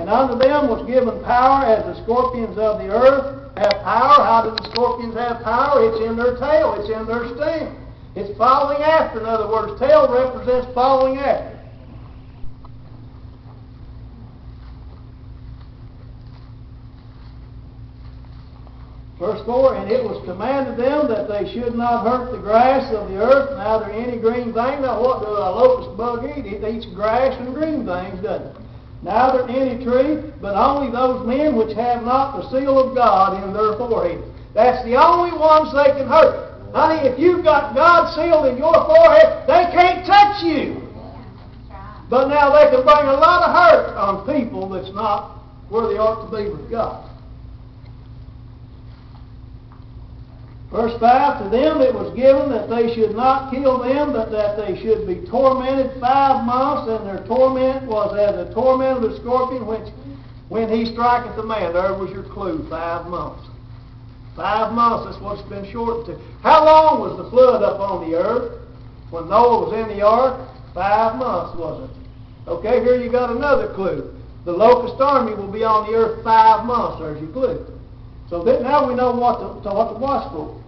And unto them was given power as the scorpions of the earth have power. How do the scorpions have power? It's in their tail. It's in their sting. It's following after. In other words, tail represents following after. Verse 4, and it was commanded them that they should not hurt the grass of the earth, neither any green thing. Now what does a locust bug eat? It eats grass and green things, doesn't it? Neither any tree, but only those men which have not the seal of God in their foreheads. That's the only ones they can hurt. Honey, if you've got God sealed in your forehead, they can't touch you. But now they can bring a lot of hurt on people that's not where they ought to be with God. Verse 5, to them it was given that they should not kill them, but that they should be tormented 5 months, and their torment was as the torment of the scorpion when he striketh a man. There was your clue, 5 months. 5 months, that's what it's been shortened to. How long was the flood up on the earth? When Noah was in the ark? 5 months, wasn't it? Okay, here you got another clue. The locust army will be on the earth 5 months. There's your clue. So that now we know what to watch for.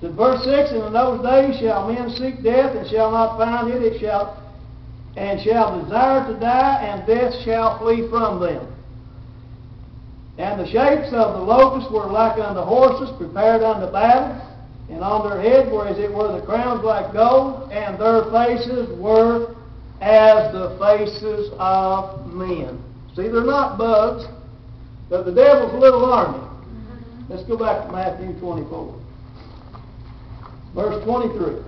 In verse 6, and in those days shall men seek death, and shall not find it, shall desire to die, and death shall flee from them. And the shapes of the locusts were like unto horses prepared unto battle, and on their heads were as it were the crowns like gold, and their faces were as the faces of men. See, they're not bugs, but the devil's little army. Let's go back to Matthew 24. Verse 23.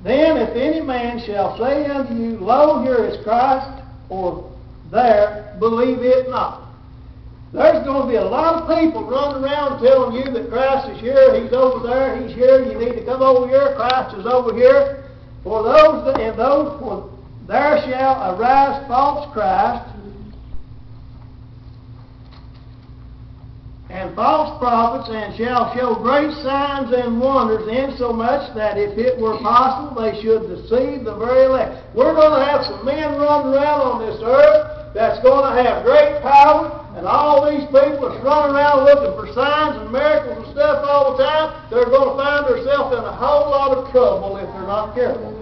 Then if any man shall say unto you, Lo, here is Christ, or there, believe it not. There's going to be a lot of people running around telling you that Christ is here, He's over there, He's here, you need to come over here, Christ is over here. For there shall arise false Christ, and false prophets, and shall show great signs and wonders, insomuch that if it were possible they should deceive the very elect. We're going to have some men running around on this earth that's going to have great power, and all these people that's running around looking for signs and miracles and stuff all the time, they're going to find themselves in a whole lot of trouble if they're not careful.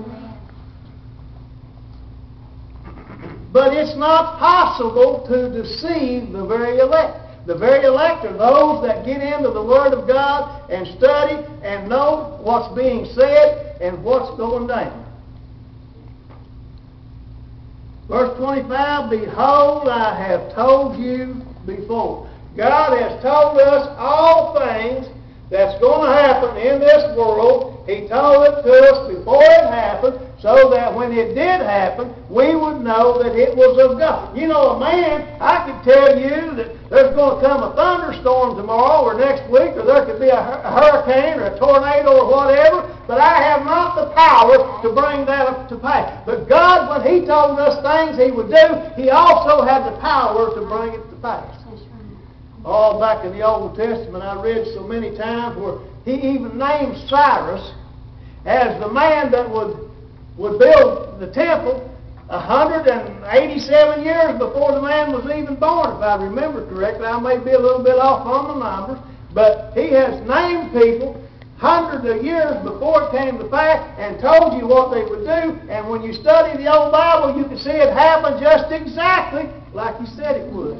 But it's not possible to deceive the very elect. The very elect are those that get into the Word of God and study and know what's being said and what's going down. Verse 25, Behold, I have told you before. God has told us all things that's going to happen in this world. He told it to us before it happened, so that when it did happen, we would know that it was of God. You know, a man, I could tell you that there's going to come a thunderstorm tomorrow or next week, or there could be a hurricane or a tornado or whatever, but I have not the power to bring that up to pass. But God, when He told us things He would do, He also had the power to bring it to pass. All back in the Old Testament, I read so many times where He even named Cyrus as the man that would build the temple 187 years before the man was even born, if I remember correctly. I may be a little bit off on the numbers, but he has named people hundreds of years before it came to pass and told you what they would do. And when you study the old Bible, you can see it happen just exactly like He said it would.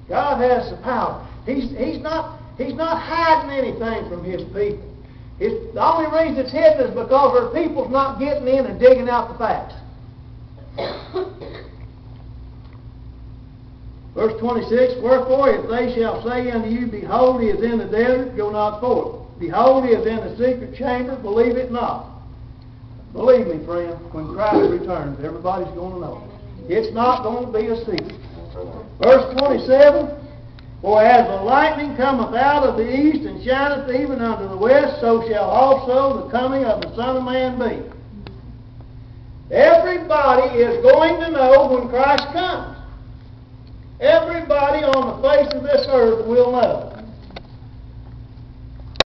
God has the power. He's not hiding anything from His people. The only reason it's hidden is because our people's not getting in and digging out the facts. Verse 26, Wherefore, if they shall say unto you, Behold, He is in the desert, go not forth. Behold, He is in the secret chamber, believe it not. Believe me, friend, when Christ returns, everybody's going to know. It's not going to be a secret. Verse 27, For as the lightning cometh out of the east and shineth even unto the west, so shall also the coming of the Son of Man be. Everybody is going to know when Christ comes. Everybody on the face of this earth will know.